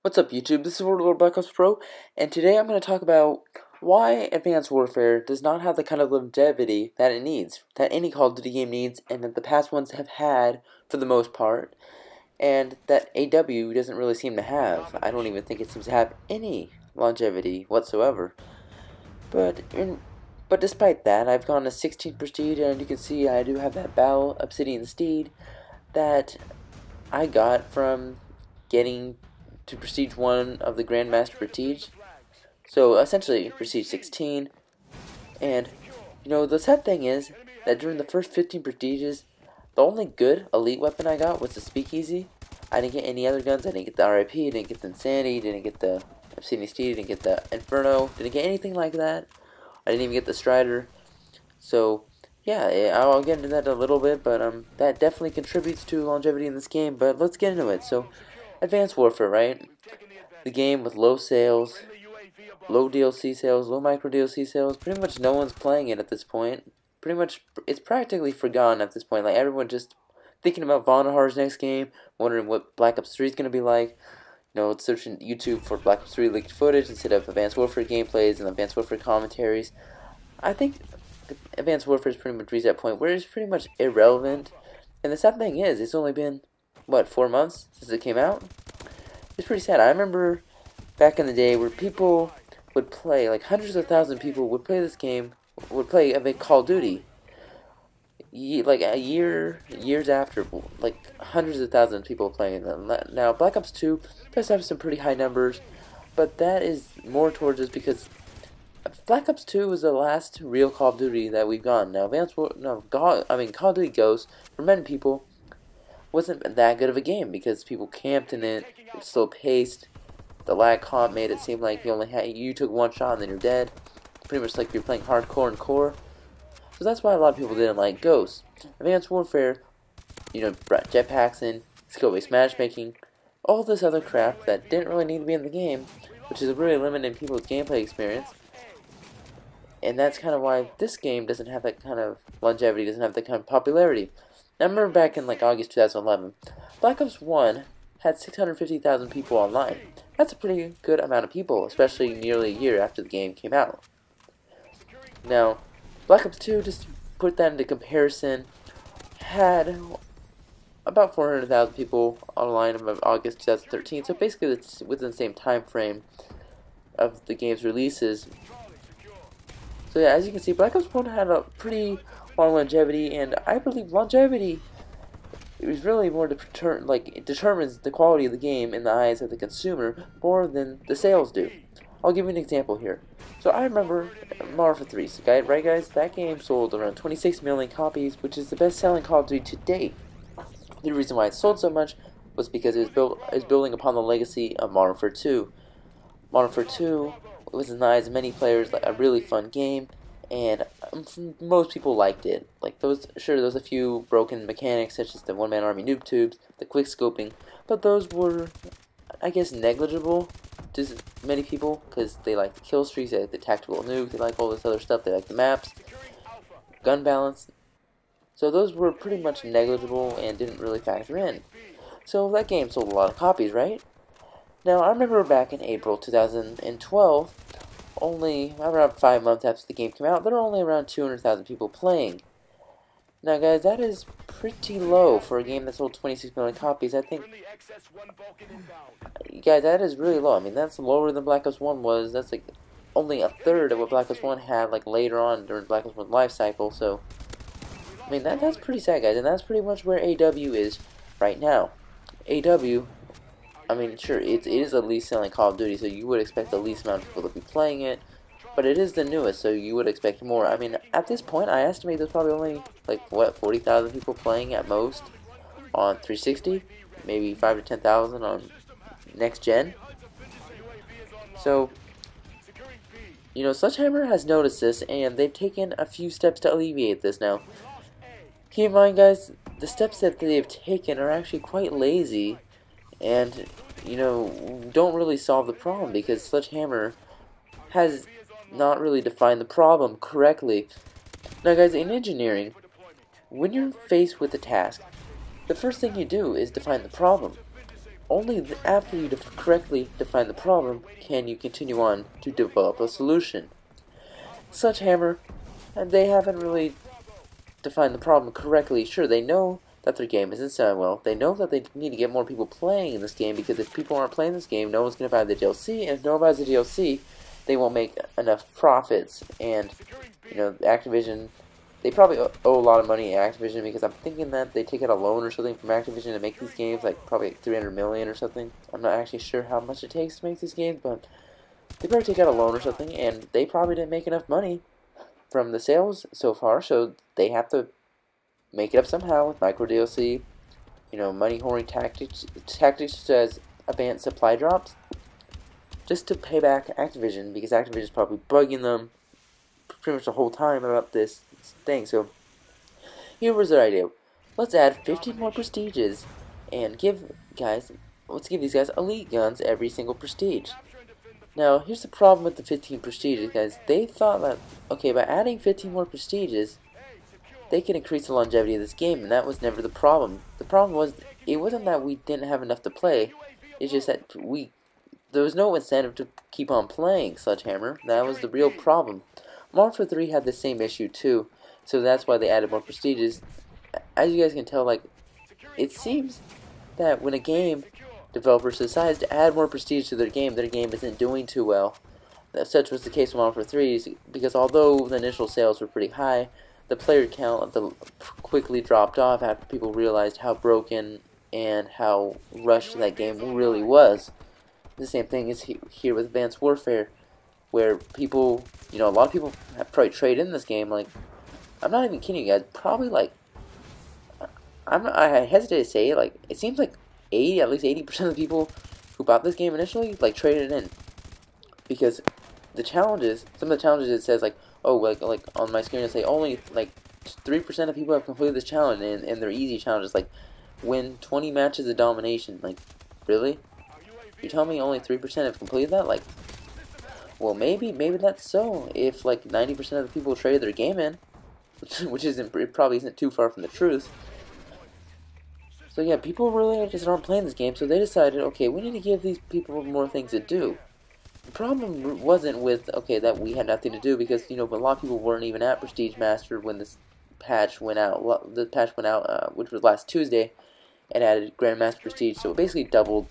What's up YouTube, this is World War Black Ops Pro, and today I'm going to talk about why Advanced Warfare does not have the kind of longevity that it needs, that any Call of Duty game needs, and that the past ones have had for the most part, and that AW doesn't really seem to have. I don't even think it seems to have any longevity whatsoever. But despite that, I've gone to 16 Prestige, and you can see I do have that Battle Obsidian Steed that I got from getting to Prestige 1 of the Grandmaster Prestige. So essentially Prestige 16. And you know, the sad thing is that during the first 15 Prestiges, the only good elite weapon I got was the Speakeasy. I didn't get any other guns. I didn't get the RIP, didn't get the Insanity, didn't get the Obsidian Steed, didn't get the Inferno, didn't get anything like that. I didn't even get the Strider. So yeah, I'll get into that in a little bit, but that definitely contributes to longevity in this game. But let's get into it. So Advanced Warfare, right? The game with low sales, low DLC sales, low micro DLC sales. Pretty much no one's playing it at this point. Pretty much, it's practically forgotten at this point. Like, everyone just thinking about Vonnehar's next game, wondering what Black Ops 3 is going to be like. You know, searching YouTube for Black Ops 3 leaked footage instead of Advanced Warfare gameplays and Advanced Warfare commentaries. I think Advanced Warfare is pretty much reached that point where it's pretty much irrelevant. And the sad thing is, it's only been, what, 4 months since it came out? It's pretty sad. I remember back in the day where people would play, like hundreds of thousands of people would play this game, would play a big Call of Duty. Like years after, like hundreds of thousands of people playing them. Now, Black Ops 2 does have some pretty high numbers, but that is more towards just because Black Ops 2 was the last real Call of Duty that we've gotten. Now, Call of Duty Ghosts, for many people, wasn't that good of a game because people camped in it. It was slow paced. The lag comp made it seem like you took one shot and then you're dead. Pretty much like you're playing hardcore and core. So that's why a lot of people didn't like Ghosts. Advanced Warfare, you know, brought jetpacks in, skill-based matchmaking, all this other crap that didn't really need to be in the game, which is really limiting people's gameplay experience. And that's kind of why this game doesn't have that kind of longevity, doesn't have that kind of popularity. Now, I remember back in like August 2011, Black Ops 1 had 650,000 people online. That's a pretty good amount of people, especially nearly a year after the game came out. Now, Black Ops 2, just to put that into comparison, had about 400,000 people online in August 2013, so basically it's within the same time frame of the game's releases. So yeah, as you can see, Black Ops 1 had a pretty long longevity, and I believe longevity is really more it determines the quality of the game in the eyes of the consumer more than the sales do. I'll give you an example here. So I remember Modern Warfare 3, right guys? That game sold around 26 million copies, which is the best-selling Call of Duty to date. The reason why it sold so much was because it was building upon the legacy of Modern Warfare 2. Modern Warfare 2 was in the eyes of many players like a really fun game, and most people liked it. Like there was a few broken mechanics such as the one-man army noob tubes, the quick scoping, but those were, I guess, negligible to many people because they like the kill streaks, they like the tactical nuke, they like all this other stuff, they like the maps, gun balance. So those were pretty much negligible and didn't really factor in. So that game sold a lot of copies, right? Now I remember back in April 2012, only around 5 months after the game came out, there were only around 200,000 people playing. Now guys, that is pretty low for a game that sold 26 million copies. I think, guys, that is really low. I mean, that's lower than Black Ops 1 was. That's like only a third of what Black Ops 1 had like later on during Black Ops 1's life cycle. So, I mean, that's pretty sad, guys, and that's pretty much where AW is right now. AW, I mean, sure, it is the least selling Call of Duty, so you would expect the least amount of people to be playing it, but it is the newest, so you would expect more. I mean, at this point, I estimate there's probably only, like, what, 40,000 people playing at most on 360, maybe 5 to 10,000 on next gen. So, you know, Sledgehammer has noticed this, and they've taken a few steps to alleviate this now. Keep in mind, guys, the steps that they've taken are actually quite lazy, and, you know, don't really solve the problem because Sledgehammer has not really defined the problem correctly. Now guys, in engineering, when you're faced with a task, the first thing you do is define the problem. only after you correctly define the problem can you continue on to develop a solution. Sledgehammer, and they haven't really defined the problem correctly. Sure, they know that their game isn't selling well. They know that they need to get more people playing in this game, because if people aren't playing this game, no one's going to buy the DLC, and if no one buys the DLC, they won't make enough profits. And, you know, Activision, they probably owe a lot of money to Activision, because I'm thinking that they take out a loan or something from Activision to make these games, like probably like 300 million or something. I'm not actually sure how much it takes to make these games, but they probably take out a loan or something, and they probably didn't make enough money from the sales so far, so they have to make it up somehow with micro DLC, you know, money hoarding tactics such as advanced supply drops, just to pay back Activision, because Activision is probably bugging them pretty much the whole time about this thing. So here was their idea: let's add 15 more prestiges and let's give these guys elite guns every single prestige. Now, here's the problem with the 15 prestiges, guys. They thought that, okay, by adding 15 more prestiges, they could increase the longevity of this game, and that was never the problem. The problem was, it wasn't that we didn't have enough to play, it's just that there was no incentive to keep on playing Sledgehammer. That was the real problem. Modern Warfare 3 had the same issue too, so that's why they added more prestiges. As you guys can tell, like, it seems that when a game developer decides to add more prestige to their game isn't doing too well. Such was the case with Modern Warfare 3, because although the initial sales were pretty high, the player count quickly dropped off after people realized how broken and how rushed that game really was. The same thing is here with Advanced Warfare, where people, you know, a lot of people have probably traded in this game. Like, I'm not even kidding you guys, probably like, I hesitate to say it, like, it seems like at least 80% of the people who bought this game initially, like, traded it in. Because the challenges, some of the challenges, it says, like, oh, like on my screen it say only, like, 3% of people have completed this challenge, and they're easy challenges, like, win 20 matches of domination. Like, really? You tell me only 3% have completed that? Like, well, maybe that's so, if, like, 90% of the people traded their game in, which it probably isn't too far from the truth. So yeah, people really just aren't playing this game, so they decided, okay, we need to give these people more things to do. The problem wasn't with, okay, that we had nothing to do, because, you know, a lot of people weren't even at Prestige Master when this patch went out. The patch went out, which was last Tuesday, and added Grandmaster Prestige, so it basically doubled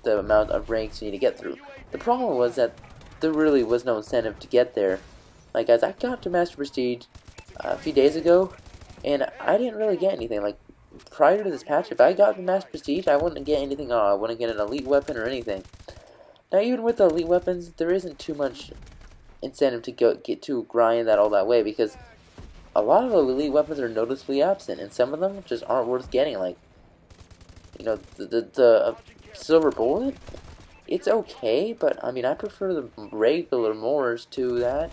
the amount of ranks you need to get through. The problem was that there really was no incentive to get there. Like, guys, I got to Master Prestige a few days ago, and I didn't really get anything. Like, prior to this patch, if I got the Master Prestige, I wouldn't get anything. I wouldn't get an elite weapon or anything. Now, even with the elite weapons, there isn't too much incentive to get to grind that all that way, because a lot of the elite weapons are noticeably absent, and some of them just aren't worth getting. Like, you know, the silver bullet, it's okay, but I mean, I prefer the regular Moors to that.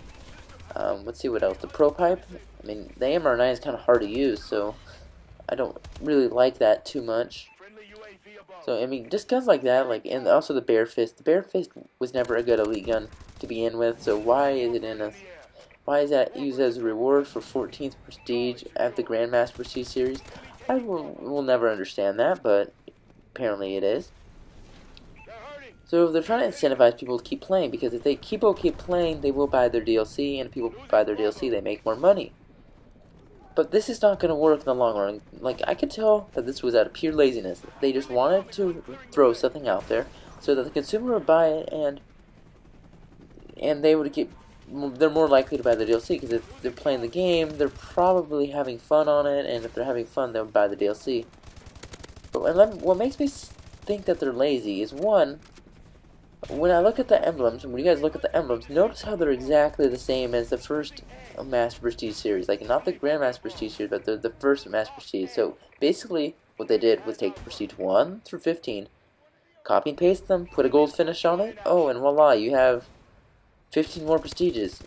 Let's see what else. The Pro Pipe, I mean, the MR9 is kind of hard to use, so I don't really like that too much. So, I mean, just guns like that, like, and also the Bear Fist. The Bear Fist was never a good elite gun to begin with, so why is it why is that used as a reward for 14th Prestige at the Grandmaster Prestige series? I will never understand that, but apparently it is. So they're trying to incentivize people to keep playing, because if people keep playing, they will buy their DLC, and if people buy their DLC, they make more money. But this is not going to work in the long run. Like, I could tell that this was out of pure laziness. They just wanted to throw something out there so that the consumer would buy it, and they would they're more likely to buy the DLC, because if they're playing the game, they're probably having fun on it, and if they're having fun, they'll buy the DLC. But what makes me think that they're lazy is, one, when I look at the emblems, when you guys look at the emblems, notice how they're exactly the same as the first Master Prestige series. Like, not the Grandmaster Prestige series, but the first Master Prestige. So, basically, what they did was take Prestige 1 through 15, copy and paste them, put a gold finish on it, oh, and voila, you have 15 more Prestiges.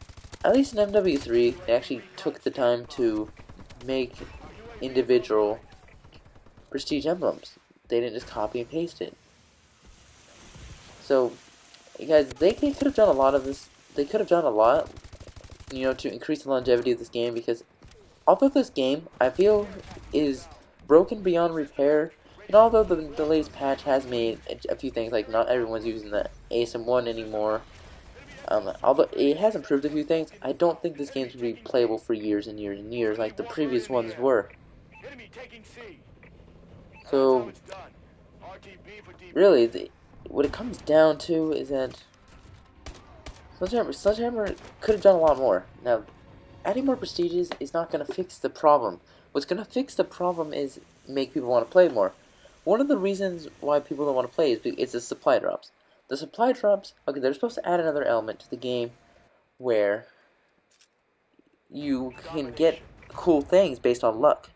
At least in MW3, they actually took the time to make individual Prestige emblems. They didn't just copy and paste it. So, guys, they could have done a lot of this. They could have done a lot, you know, to increase the longevity of this game, because although this game, I feel, is broken beyond repair, And although the latest patch has made a few things, like not everyone's using the ASM1 anymore, although it has improved a few things, I don't think this game's going to be playable for years and years and years like the previous ones were. So, really, what it comes down to is that Sledgehammer could have done a lot more. Now, adding more prestiges is not going to fix the problem. What's going to fix the problem is make people want to play more. One of the reasons why people don't want to play is the supply drops. The supply drops, okay, they're supposed to add another element to the game where you can get cool things based on luck.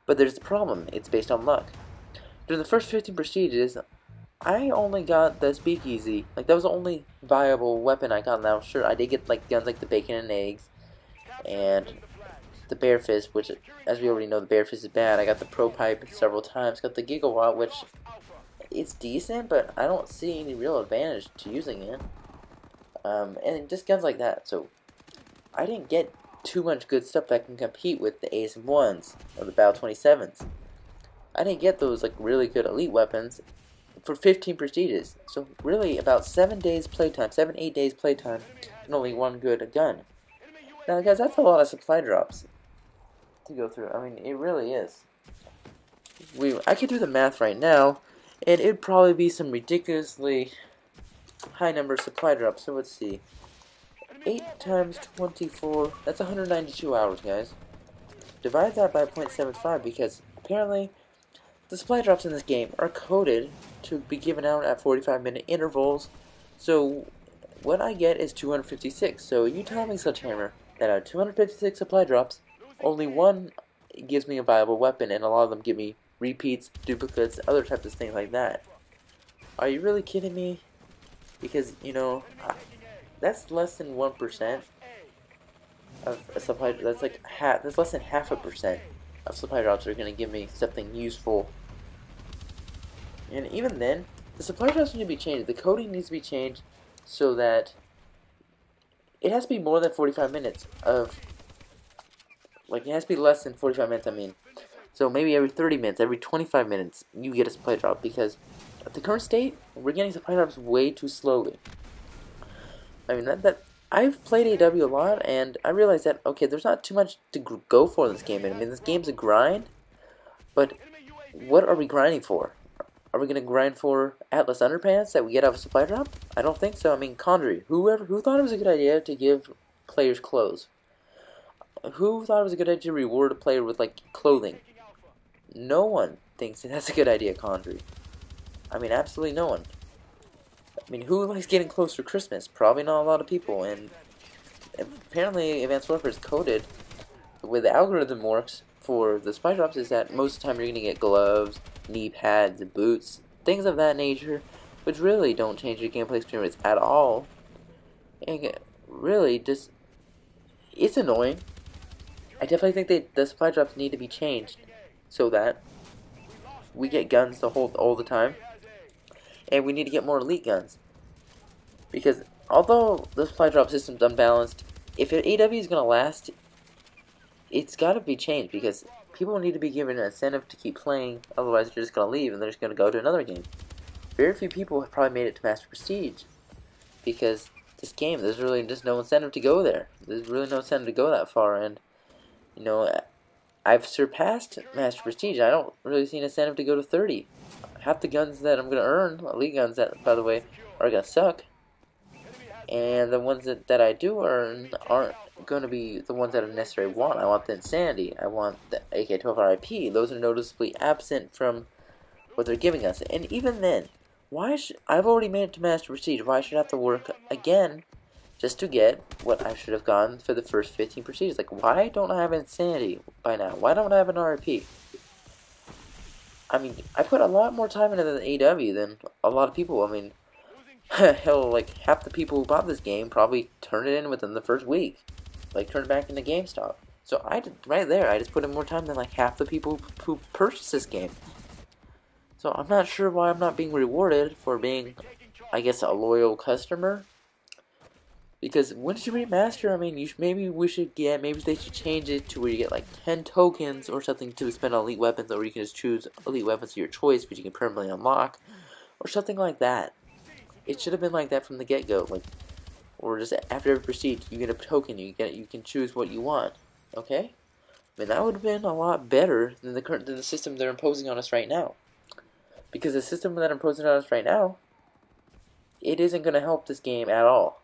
But there's the problem, it's based on luck. During the first 15 prestiges, I only got the speakeasy. Like, that was the only viable weapon I got. Now, sure, I did get like guns like the bacon and eggs and the bear fist, which, as we already know, the bear fist is bad. I got the pro pipe several times. Got the gigawatt, which it's decent, but I don't see any real advantage to using it. And just guns like that. So I didn't get too much good stuff that can compete with the ASM1s or the Battle 27s. I didn't get those like really good elite weapons for 15 prestiges. So really about 7 days playtime, 7-8 days playtime, and only one good gun. Now guys, that's a lot of supply drops to go through. I mean, it really is. I could do the math right now, and it'd probably be some ridiculously high number of supply drops. So let's see. 8 times 24, that's 192 hours, guys. Divide that by 0.75 because apparently the supply drops in this game are coded to be given out at 45-minute intervals. So what I get is 256. So you tell me, Sledgehammer, that out of 256 supply drops, only one gives me a viable weapon, and a lot of them give me repeats, duplicates, other types of things like that. Are you really kidding me? Because, you know, that's less than 1% of a supply. That's like that's less than 0.5% of supply drops are going to give me something useful. And even then, the supply drops need to be changed. The coding needs to be changed so that it has to be more than 45 minutes of, like, it has to be less than 45 minutes, I mean. So maybe every 30 minutes, every 25 minutes, you get a supply drop, because at the current state, we're getting supply drops way too slowly. I mean, I've played AW a lot, and I realized that, okay, there's not too much to go for in this game. I mean, this game's a grind, but what are we grinding for? Are we going to grind for Atlas Underpants that we get out of a supply drop? I don't think so. I mean, Condry, who thought it was a good idea to give players clothes? Who thought it was a good idea to reward a player with, like, clothing? No one thinks that's a good idea, Condry. I mean, absolutely no one. I mean, who likes getting clothes for Christmas? Probably not a lot of people, and apparently Advanced Warfare is coded. The way the algorithm works for the supply drops is that most of the time you're going to get gloves, knee pads, boots, things of that nature, which really don't change your gameplay experience at all. And really, just, it's annoying. I definitely think the supply drops need to be changed so that we get guns to hold all the time, and we need to get more elite guns. Because although the supply drop system's unbalanced, if AW is going to last, it's got to be changed, because people need to be given an incentive to keep playing, otherwise they're just going to leave and they're just going to go to another game. Very few people have probably made it to Master Prestige, because this game, there's really just no incentive to go there. There's really no incentive to go that far, and, you know, I've surpassed Master Prestige. I don't really see an incentive to go to 30. Half the guns that I'm going to earn, elite guns that, by the way, are going to suck. And the ones that I do earn aren't going to be the ones that I necessarily want. I want the Insanity. I want the AK-12 RIP. Those are noticeably absent from what they're giving us. And even then, I've already made it to Master Prestige. Why should I have to work again just to get what I should have gotten for the first 15 prestiges? Like, why don't I have Insanity by now? Why don't I have an RIP? I mean, I put a lot more time into the AW than a lot of people. I mean, hell, like, half the people who bought this game probably turned it in within the first week. Like, turned it back into GameStop. So, right there, I just put in more time than, like, half the people who purchased this game. So, I'm not sure why I'm not being rewarded for being, I guess, a loyal customer. Because once you remaster, I mean, maybe they should change it to where you get like 10 tokens or something to spend on elite weapons, or you can just choose elite weapons of your choice, which you can permanently unlock, or something like that. It should have been like that from the get-go, like, or just after every prestige, you get a token, you can choose what you want. Okay, I mean that would have been a lot better than the system they're imposing on us right now. Because the system that I'm imposing on us right now, it isn't going to help this game at all.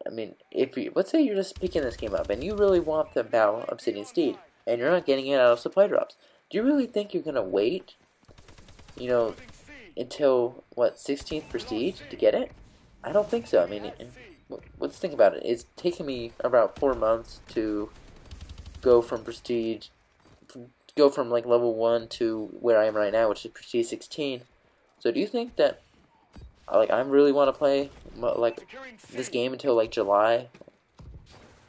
I mean, let's say you're just picking this game up and you really want the Battle Obsidian Steed, and you're not getting it out of supply drops. Do you really think you're gonna wait, until what 16th Prestige to get it? I don't think so. I mean, let's think about it. It's taken me about 4 months to go from Prestige, like level 1 to where I am right now, which is Prestige 16. So do you think that I really want to play like this game until like July,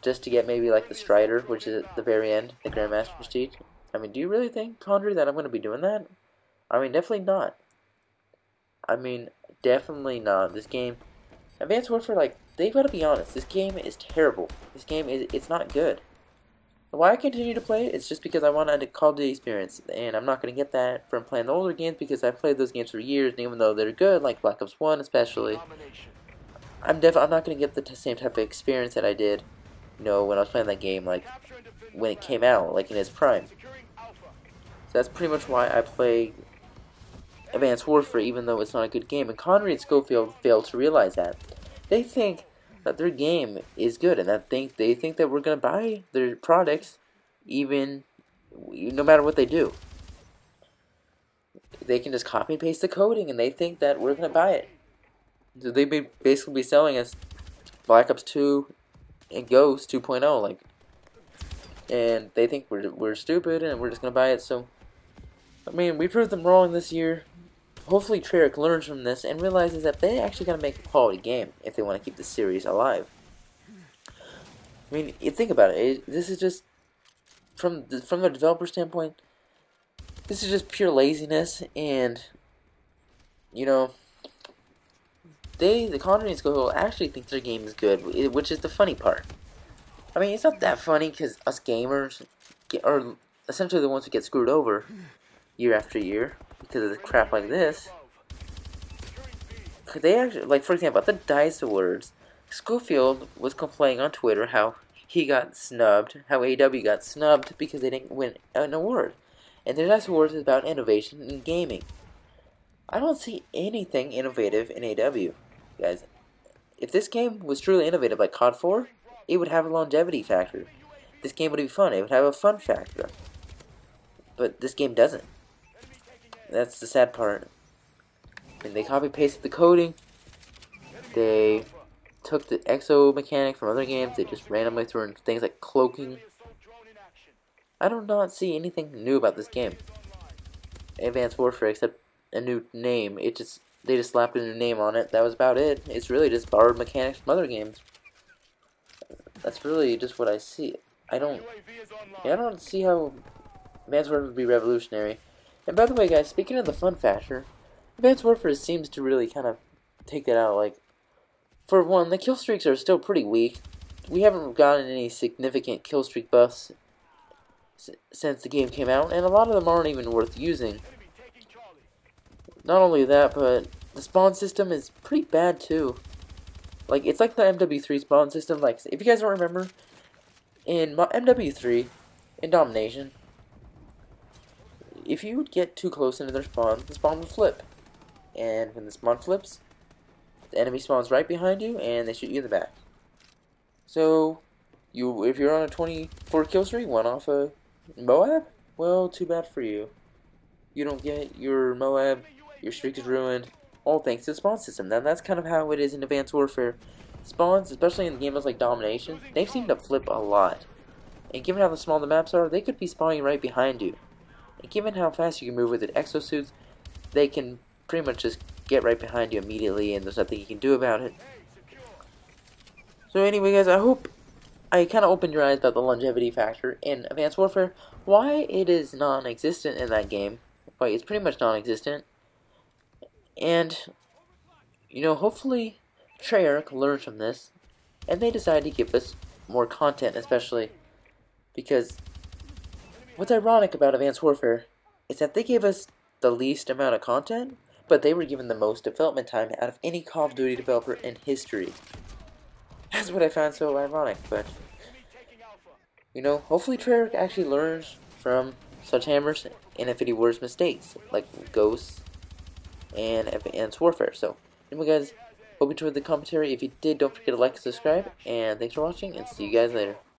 just to get maybe like the Strider, which is at the very end, the Grandmaster Prestige? I mean, do you really think, Condry, that I'm going to be doing that? I mean, definitely not. I mean, definitely not. This game, Advanced Warfare, like, they've got to be honest. This game is terrible. This game it's not good. Why I continue to play it is just because I want a Call of Duty experience, and I'm not going to get that from playing the older games because I've played those games for years, and even though they're good, like Black Ops 1 especially, I'm not going to get the same type of experience that I did, when I was playing that game, like, when it came out, like in its prime. So that's pretty much why I play Advanced Warfare, even though it's not a good game, and Connery and Schofield failed to realize that. They think that their game is good, and they think that we're going to buy their products no matter what they do. They can just copy and paste the coding, and they think that we're going to buy it. So they basically be selling us Black Ops 2 and Ghost 2.0, like, and they think we're stupid and we're just going to buy it. So, I mean, we proved them wrong this year. Hopefully Treyarch learns from this and realizes that they actually got to make a quality game if they want to keep the series alive. I mean, you think about it. This is just, from the developer standpoint, this is just pure laziness, and, the Connery and Schofield actually think their game is good, which is the funny part. I mean, it's not that funny because us gamers are essentially the ones who get screwed over year after year because of the crap like this. They actually, like, for example, at the DICE Awards, Schofield was complaining on Twitter how he got snubbed, how AEW got snubbed because they didn't win an award. And the DICE Awards is about innovation in gaming. I don't see anything innovative in AEW, guys. If this game was truly innovative like COD 4, it would have a longevity factor. This game would be fun. It would have a fun factor. But this game doesn't. That's the sad part. And they copy-pasted the coding. They took the exo mechanic from other games. They just randomly threw in things like cloaking. I do not see anything new about this game, Advanced Warfare, except a new name. They just slapped a new name on it. That was about it. It's really just borrowed mechanics from other games. That's really just what I see. I don't see how Advanced Warfare would be revolutionary. And by the way, guys, speaking of the fun factor, Advanced Warfare seems to really kind of take that out. Like, for one, the kill streaks are still pretty weak. We haven't gotten any significant kill streak buffs since the game came out, and a lot of them aren't even worth using. Not only that, but the spawn system is pretty bad too. Like, it's like the MW3 spawn system. Like, if you guys don't remember, in MW3, in Domination, if you would get too close into their spawn, the spawn would flip. And when the spawn flips, the enemy spawns right behind you, and they shoot you in the back. So, if you're on a 24 kill streak, one off a Moab, well, too bad for you. You don't get your Moab, your streak is ruined, all thanks to the spawn system. Now, that's kind of how it is in Advanced Warfare. Spawns, especially in games like Domination, they seem to flip a lot. And given how small the maps are, they could be spawning right behind you. And given how fast you can move with the exosuits, they can pretty much just get right behind you immediately, and there's nothing you can do about it. So anyway, guys, I hope I kind of opened your eyes about the longevity factor in Advanced Warfare, why it is non-existent in that game. Why it's pretty much non-existent. And, hopefully Treyarch learns from this and they decided to give us more content, especially because what's ironic about Advanced Warfare is that they gave us the least amount of content, but they were given the most development time out of any Call of Duty developer in history. That's what I found so ironic, but you know, hopefully Treyarch actually learns from Sledgehammer's and Infinity Ward's mistakes, like Ghosts and Advanced Warfare. So, anyway guys, hope you enjoyed the commentary. If you did, don't forget to like and subscribe, and thanks for watching, and see you guys later.